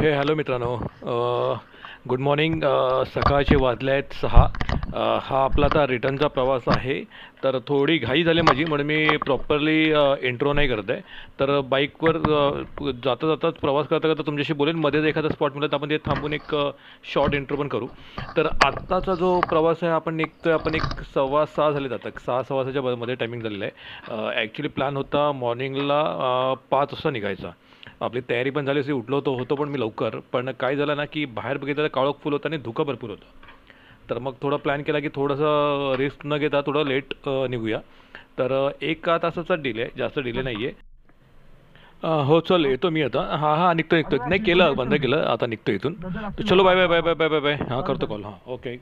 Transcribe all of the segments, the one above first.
हे हॅलो मित्रांनो. Good morning. सकाळचे वाजले आहेत 6. हा आपला आता रिटर्नचा प्रवास आहे. तर थोडी घाई झाली माझी म्हणून मी प्रॉपरली इंट्रो नाही करत आहे. तर बाईकवर जाता जाताच प्रवास करता करता तुमच्याशी बोलेन. मध्येच एखादा स्पॉट मिळाला तर आपण ते थांबून एक शॉर्ट इंट्रो पण करू. तर आत्ताचा जो प्रवास आहे आपण निघतोय, आपण एक 6:15 झाले जातात, 6:15च्या मध्ये टायमिंग झालेलं आहे. ॲक्च्युली प्लॅन होता मॉर्निंगला 5 वाजता निघायचा. आपली तयारी पण झाली असे, उठलो होतो पण मी लवकर. पण काय झालं ना की बाहेर बघितलं तर काळोख फुल होतं आणि धुकं भरपूर होतं. तर मग थोडा प्लॅन केला की थोडंसं रिस्क न घेता थोडं लेट निघूया. तर 1 तासाचा डिले, जास्त डिले नाही आहे. हो चल, येतो मी आता. हां हां, निघतो निघतो. नाही केलं, बंद केलं, आता निघतो इथून. तर चलो, bye bye bye bye bye bye bye. हां करतो कॉल. हां ओके.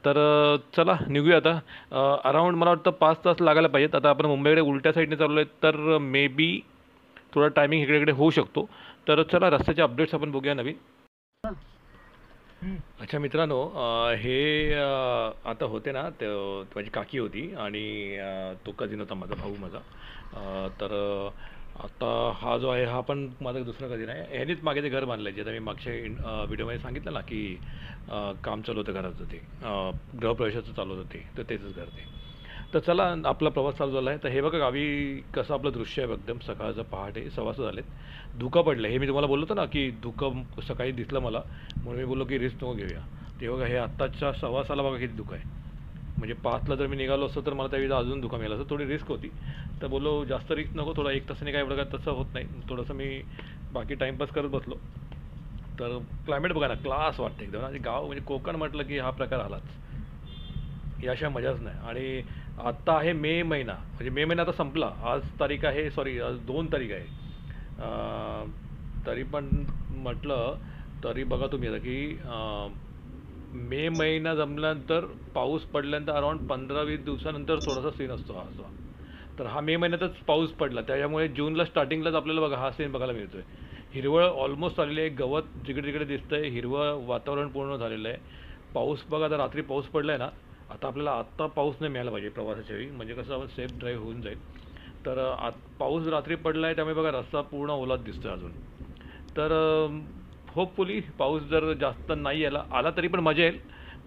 तर चला निघूया आता. अराऊंड मला वाटतं 5 तास लागायला पाहिजेत. आता आपण मुंबईकडे उलट्या साईडने चाललो आहे तर मे बी थोडा टायमिंग इकडे इकडे होऊ शकतो. तर चला रस्त्याचे अपडेट्स आपण बघूया नवीन. अच्छा मित्रांनो, हे आता होते ना, माझी काकी होती आणि तो कझिन होता, माझा भाऊ माझा. तर आता हा जो आहे हा पण माझा दुसरा कझिन आहे. ह्यानेच मागे ते घर बांधलं आहे, जे आता मी मागच्या व्हिडिओमध्ये सांगितलं ना की काम चालू होतं घराचं, ते गृहप्रवेशाचं चालू होतं, तर तेच घर ते. तर चला, आपला प्रवास चालू झाला आहे. तर हे बघा गावी कसं आपलं दृश्य आहे एकदम. सकाळचं पहाटे 6:15 झालेत. धुकं पडलं, हे मी तुम्हाला बोललो होतं ना की धुकं सकाळी दिसलं मला, म्हणून मी बोललो की रिस्क नको घेऊया. ते बघा, हे आत्ताच्या 6:15ला बघा किती धुकं आहे. म्हणजे 5ला जर मी निघालो असतो तर मला त्यावेळी अजून धुका मिळाला असतं. थोडी रिस्क होती. तर बोललो जास्त रिस्क नको, थोडा 1 तासाने काय एवढं काय तसं होत नाही. थोडंसं मी बाकी टाईमपास करत बसलो. तर क्लायमेट बघा ना, क्लास वाटतं एकदम. आणि गाव म्हणजे कोकण म्हटलं की हा प्रकार आलाच. याशिवाय मजाच नाही. आणि आत्ता आहे मे महिना, म्हणजे मे महिना आता संपला. आज तारीख आहे, सॉरी, आज 2 तारीख आहे. तरी पण म्हटलं तरी बघा तुम्ही आता की मे महिना जमल्यानंतर पाऊस पडल्यानंतर अराऊंड 15-20 दिवसानंतर थोडासा सीन असतो हा असा. तर हा मे महिन्यातच पाऊस पडला, त्याच्यामुळे जूनला स्टार्टिंगलाच आपल्याला बघा हा सीन बघायला मिळतोय. हिरवळ ऑलमोस्ट आलेली आहे, गवत जिकडे तिकडे दिसतंय, हिरवं वातावरण पूर्ण झालेलं आहे. पाऊस बघा, आता रात्री पाऊस पडलाय ना. आता आपल्याला आत्ता पाऊस नाही मिळाला पाहिजे प्रवासाच्या वेळी, म्हणजे कसं आपण सेफ ड्राईव्ह होऊन जाईल. तर पाऊस रात्री पडला आहे, त्यामुळे बघा रस्ता पूर्ण ओलाच दिसतोय अजून. तर होपफुली पाऊस जर जास्त नाही यायला आला तरी पण मजा येईल.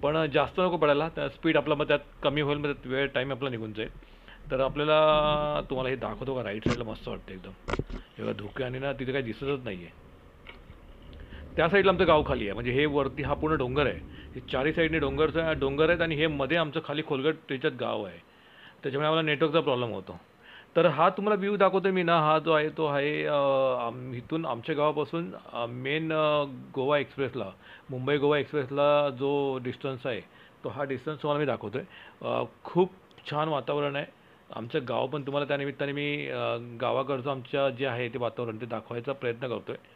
पण जास्त नको पडायला, त्या स्पीड आपला मग त्यात कमी होईल, मग त्यात वेळ टाईम आपला निघून जाईल. तर आपल्याला तुम्हाला हे दाखवतो का, राईट साईडला मस्त वाटतं एकदम. एवढा धुके आणि ना तिथे काही दिसतच नाही आहे. त्या साईडला आमचं गाव खाली आहे, म्हणजे हे वरती हा पूर्ण डोंगर आहे. हे चारही साईडने डोंगर आहेत आणि हे मध्ये आमचं खाली खोलगट त्याच्यात गाव आहे. त्याच्यामुळे आम्हाला नेटवर्कचा प्रॉब्लेम होतो. तर हा तुम्हाला व्ह्यू दाखवतो मी ना, हा जो आहे तो आहे इथून आमच्या गावापासून मेन गोवा एक्सप्रेसला, मुंबई गोवा एक्सप्रेसला जो डिस्टन्स आहे, तो हा डिस्टन्स तुम्हाला मी दाखवतो आहे. खूप छान वातावरण आहे. आमचं गाव पण तुम्हाला त्यानिमित्ताने मी गावाकडचं आमच्या जे आहे ते वातावरण ते दाखवायचा प्रयत्न करतो आहे.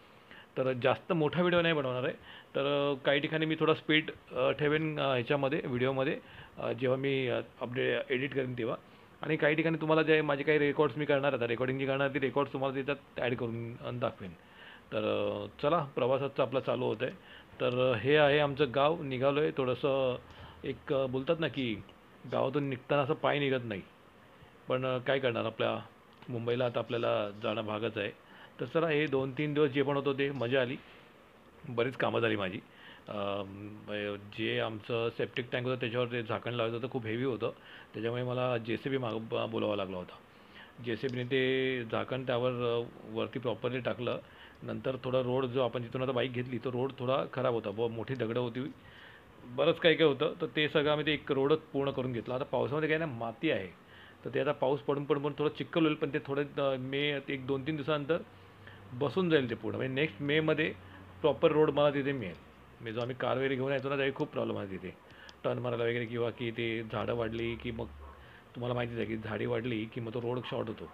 तर जास्त मोठा व्हिडिओ नाही बनवणार आहे. तर काही ठिकाणी मी थोडा स्पीड ठेवेन ह्याच्यामध्ये व्हिडिओमध्ये, जेव्हा मी एडिट करेन तेव्हा. आणि काही ठिकाणी तुम्हाला जे माझे काही रेकॉर्ड्स मी करणार, आता रेकॉर्डिंग जी करणार ती रेकॉर्ड्स तुम्हाला त्याच्यात ॲड करून दाखवेन. तर चला, प्रवासाचं आपलं चालू होतं आहे. तर हे आहे आमचं गाव. निघालो आहे थोडंसं, एक बोलतात ना की गावातून निघताना असं पाय निघत नाही. पण काय करणार, आपल्या मुंबईला आता आपल्याला जाणं भागच आहे. तर चला, हे 2-3 दिवस जे पण होतं ते मजा आली. बरीच कामं झाली माझी. जे आमचं सेप्टिक टँक होतं त्याच्यावर ते झाकण लावायचं होतं, खूप हेवी होतं. त्याच्यामुळे मला JCB बोलावा लागला होता. JCBने ते झाकण त्यावर वरती प्रॉपरली टाकलं. नंतर थोडा रोड, जो आपण जिथून आता बाईक घेतली, तो रोड थोडा खराब होता, मोठी दगडं होती, बरंच काही काही होतं. तर ते सगळं आम्ही ते एक रोडच पूर्ण करून घेतला. आता पावसामध्ये काय ना, माती आहे. तर ते आता पाऊस पडून पडून पण थोडं चिखल होईल, पण ते थोडं मे एक 2-3 दिवसानंतर बसून जाईल ते पूर्ण. म्हणजे नेक्स्ट मेमध्ये प्रॉपर रोड मला तिथे मिळेल. म्हणजे जो आम्ही कार वगैरे घेऊन यायचो ना, त्यावेळी खूप प्रॉब्लेम आहे तिथे टर्न मारायला वगैरे, किंवा की ते झाडं वाढली की मग तुम्हाला माहितीच आहे की झाडी वाढली की मग तो रोड शॉर्ट होतो.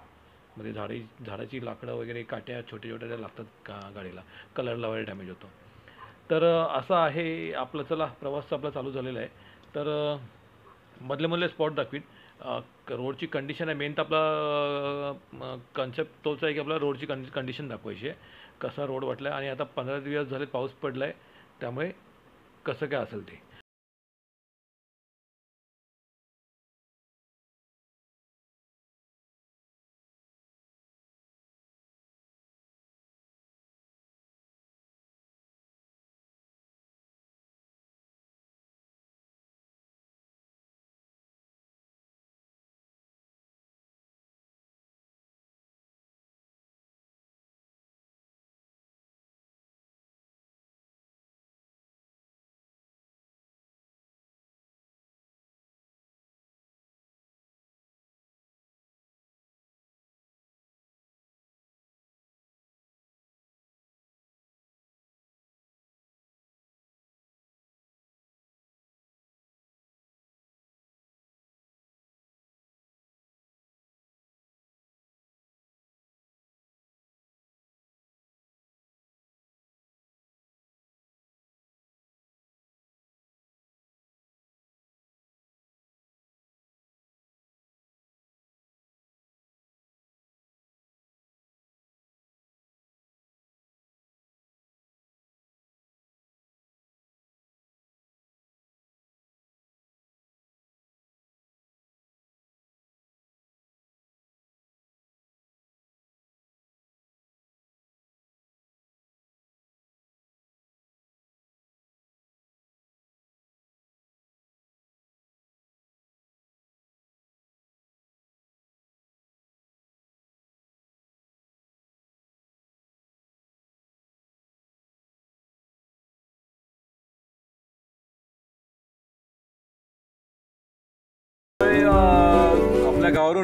मग ते झाडाची लाकडं वगैरे, काट्या छोट्या छोट्या त्या लागतात का गाडीला, कलरला वगैरे डॅमेज होतो. तर असं आहे आपलं. चला, प्रवास आपला चालू झालेला आहे. तर मधले मधले स्पॉट दाखवीन. रोडची कंडिशन आहे मेन, तर आपला कन्सेप्ट तोच आहे की आपला रोडची कंडिशन दाखवायची आहे. कसा रोड वाटला आहे, आणि आता 15 दिवस झाले पाऊस पडला आहे, त्यामुळे कसं काय असेल ते.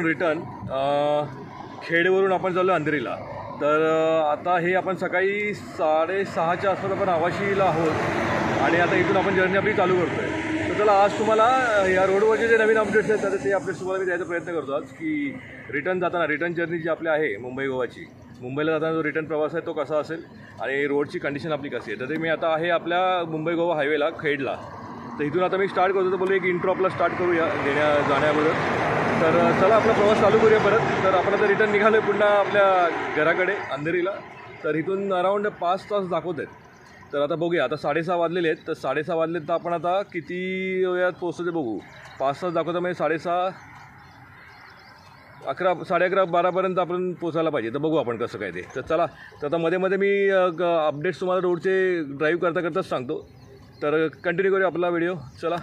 गोव्यावरून रिटर्न खेडवरून आपण चाललो अंधेरीला. तर आता हे आपण सकाळी 6:30च्या आसपास आपण आवाशीला आहोत आणि आता इथून आपण जर्नी आपली चालू करतो आहे. तर चला आज तुम्हाला या रोडवरचे जे नवीन अपडेट्स आहेत तर ते अपडेट्स तुम्हाला मी द्यायचा प्रयत्न करतो आज, की रिटर्न जाताना रिटर्न जर्नी जी आपली आहे मुंबई गोवाची, मुंबईला जाताना जो रिटर्न प्रवास आहे तो कसा असेल आणि रोडची कंडिशन आपली कशी आहे. तर ते मी आता आहे आपल्या मुंबई गोवा हायवेला खेडला. तर इथून आता मी स्टार्ट करतो. तर बोलू एक इंट्रो आपला स्टार्ट करूया जाण्याबरोबर. तर चला आपला प्रवास चालू करूया परत. तर आपण आता रिटर्न निघालो आहे पुन्हा आपल्या घराकडे अंधेरीला. तर इथून अराऊंड 5 तास दाखवत आहेत. तर आता बघूया, आता 6:30 वाजलेले आहेत. तर 6:30 वाजलेत तर आपण आता किती वेळात पोहोचतो ते बघू. 5 तास दाखवतं म्हणजे 6:30, 11, 11:30, 12पर्यंत आपण पोचायला पाहिजे. तर बघू आपण कसं काय ते. तर चला, तर आता मध्ये मध्ये मी अपडेट्स तुम्हाला रोडचे ड्राईव्ह करता करताच सांगतो. तर कंटिन्यू करूया आपला व्हिडिओ. चला.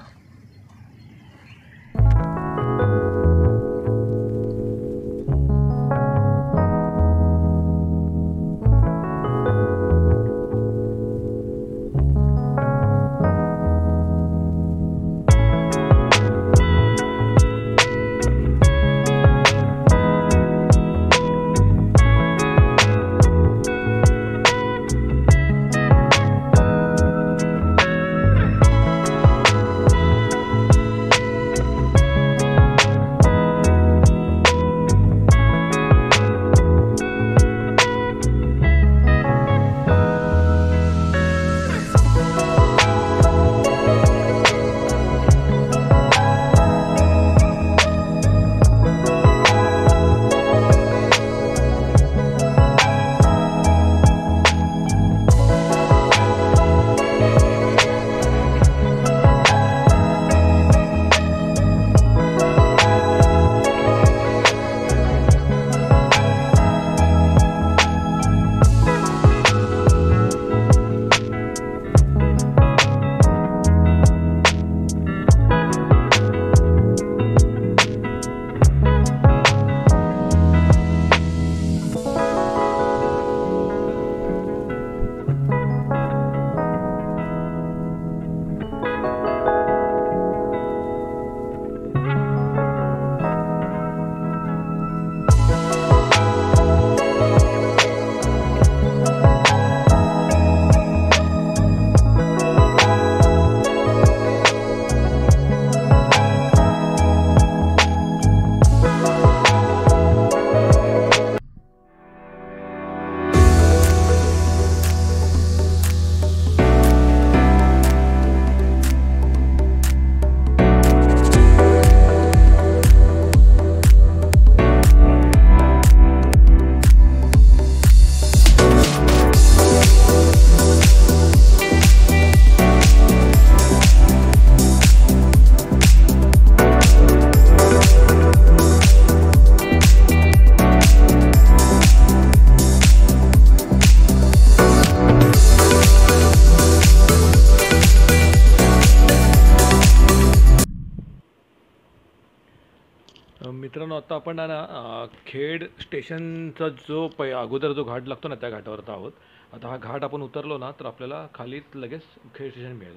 मित्रांनो, आता आपण आहे ना खेड स्टेशनचा जो अगोदर जो घाट लागतो ना त्या घाटावर आहोत. आता हा घाट आपण उतरलो ना तर आपल्याला खालीच लगेच खेड स्टेशन मिळेल.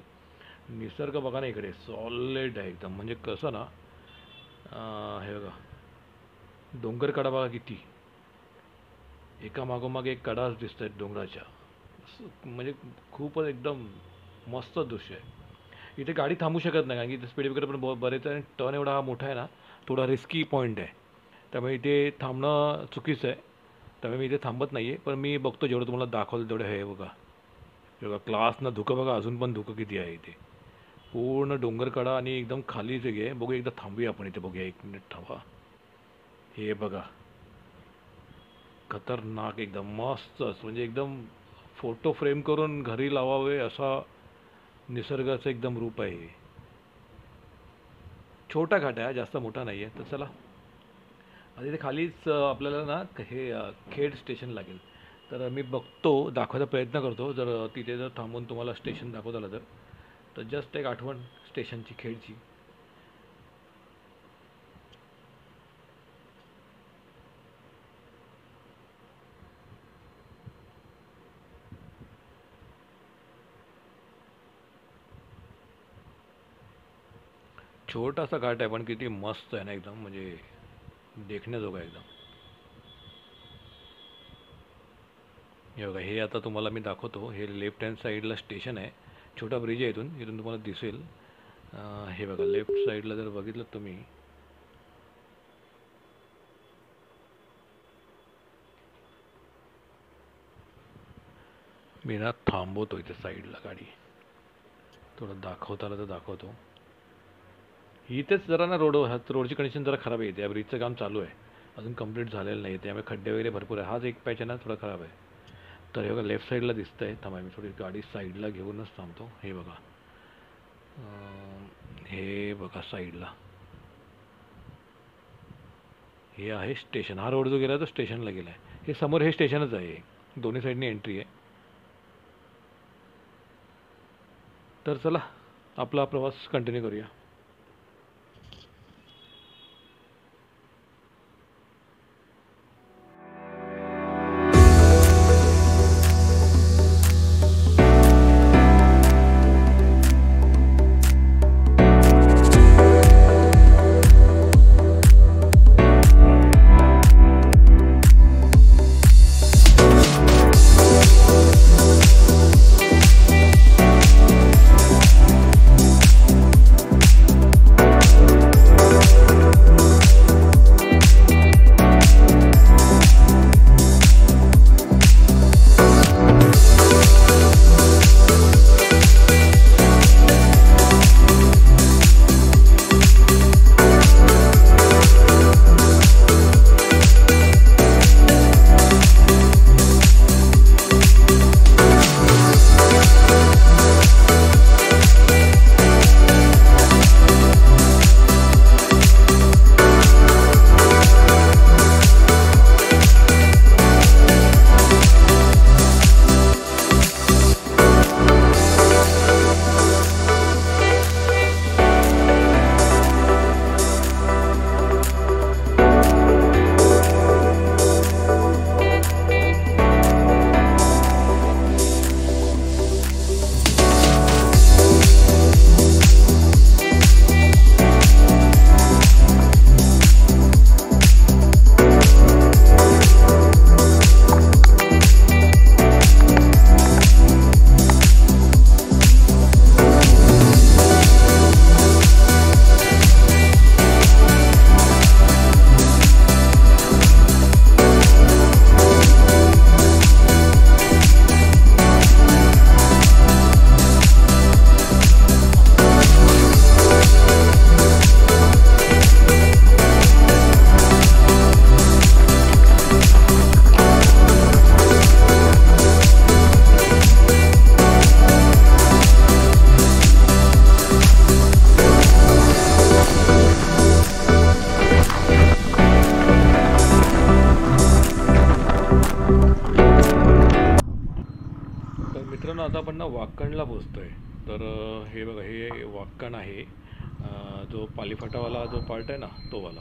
निसर्ग बघा ना इकडे, सॉलिड आहे एकदम. म्हणजे कसं ना, हे बघा डोंगर कडा बघा किती, एका मागोमाग एक कडाच दिसत आहेत डोंगराच्या. म्हणजे खूपच एकदम मस्त दृश्य आहे. इथे गाडी थांबू शकत नाही कारण की इथे स्पीड ब्रेकर पण बरेच आहे. टर्न एवढा हा मोठा आहे ना, थोडा रिस्की पॉईंट आहे. त्यामुळे इथे थांबणं चुकीचं आहे. त्यामुळे मी इथे थांबत नाही आहे. पण मी बघतो जेवढं तुम्हाला दाखवलं तेवढं हे बघा. हे बघा क्लासनं धुकं बघा, अजून पण धुकं किती आहे इथे. पूर्ण डोंगरकडा आणि एकदम खाली जगे आहे. बघू एकदा थांबूया आपण इथे, बघूया 1 मिनिट थांबा. हे बघा खतरनाक एकदम मस्तच. म्हणजे एकदम फोटो फ्रेम करून घरी लावावे असा निसर्गाचं एकदम रूप आहे हे. छोटा घाट आहे, जास्त मोठा नाही आहे. तर चला, आता इथे खालीच आपल्याला ना हे खेड स्टेशन लागेल. तर मी बघतो, दाखवायचा प्रयत्न करतो. जर तिथे जर थांबून तुम्हाला स्टेशन दाखवता आलं तर जस्ट एक आठवण स्टेशनची, खेडची. छोटासा घाट आहे पण किती मस्त आहे ना एकदम. म्हणजे देखण्याजोगा एकदम. हे बघा, हे आता तुम्हाला मी दाखवतो. हे लेफ्ट हँड साईडला स्टेशन आहे. छोटा ब्रिज आहे. इथून इथून तुम्हाला दिसेल. हे बघा, लेफ्ट साईडला जर बघितलं तुम्ही, मी ना थांबवतो इथे साईडला गाडी. थोडं दाखवता आलं तर दाखवतो. इथेच जरा ना रोडची कंडिशन जरा खराब आहे. त्या ब्रिजचं काम चालू आहे, अजून कंप्लीट झालेलं नाही. त्यामुळे खड्डे वगैरे भरपूर आहे. हाच एक पॅच आहे ना थोडा खराब आहे. तर हे बघा, लेफ्ट साईडला दिसतंय. थांबा, मी थोडी गाडी साईडला घेऊनच थांबतो. हे बघा, हे बघा साईडला हे आहे स्टेशन. हा रोड जो गेला तो स्टेशनला गेला आहे. हे समोर हे स्टेशनच आहे. दोन्ही साईडनी एंट्री आहे. तर चला, आपला प्रवास कंटिन्यू करूया. मित्रांनो, आता आपण ना वाकणला पोचतोय. तर हे बघा, हे वाकण आहे. जो पालीफाटावाला जो पार्ट आहे ना, तो वाला.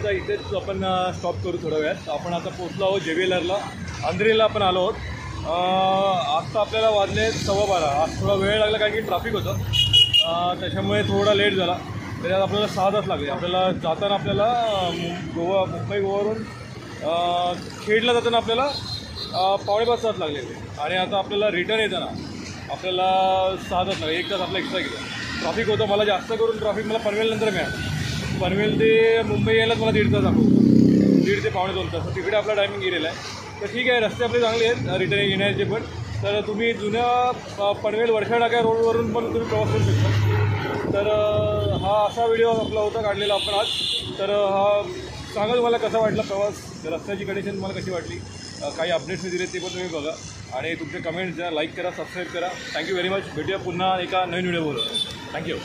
व्हिडिओचा इथेच आपण स्टॉप करू थोड्या वेळात. आपण आता पोचलो आहोत JBLRला, अंधेरीला आपण आलो आहोत. आत्ता आपल्याला वाजले 12:15. आज थोडा वेळ लागला कारण की ट्रॅफिक होतं, त्याच्यामुळे थोडा लेट झाला. त्याच्यात आपल्याला 6 तास लागले. आपल्याला जाताना आपल्याला मुंबई गोवावरून खेडला जाताना आपल्याला 4:45 तास लागले आणि आता आपल्याला रिटर्न येताना आपल्याला 6 तास लागले. 1 तास आपला एक्स्ट्रा गेला. ट्रॅफिक होतं. मला जास्त करून ट्रॅफिक मला पनवेलनंतर मिळालं. पनवेल ते मुंबई यायलाच मला 1.5 तास दाखवतो, 1.5 ते 2.5 तास. तर तिकडे आपला टायमिंग गेलेला आहे. तर ठीक आहे, रस्ते आपले चांगले आहेत रिटर्न येण्याचे पण. तर तुम्ही जुन्या पनवेल वडखा टाक्या रोडवरून पण तुम्ही प्रवास करू शकता. तर हा असा व्हिडिओ आपला होता काढलेला आपण आज. तर हा सांगा तुम्हाला कसा वाटला प्रवास, रस्त्याची कंडिशन तुम्हाला कशी वाटली, काही अपडेट्स दिले ते पण तुम्ही बघा आणि तुमचे कमेंट्स द्या, लाईक करा, सबस्क्राईब करा. Thank you very much. भेटूया पुन्हा एका नवीन व्हिडिओ बोलू. थँक्यू.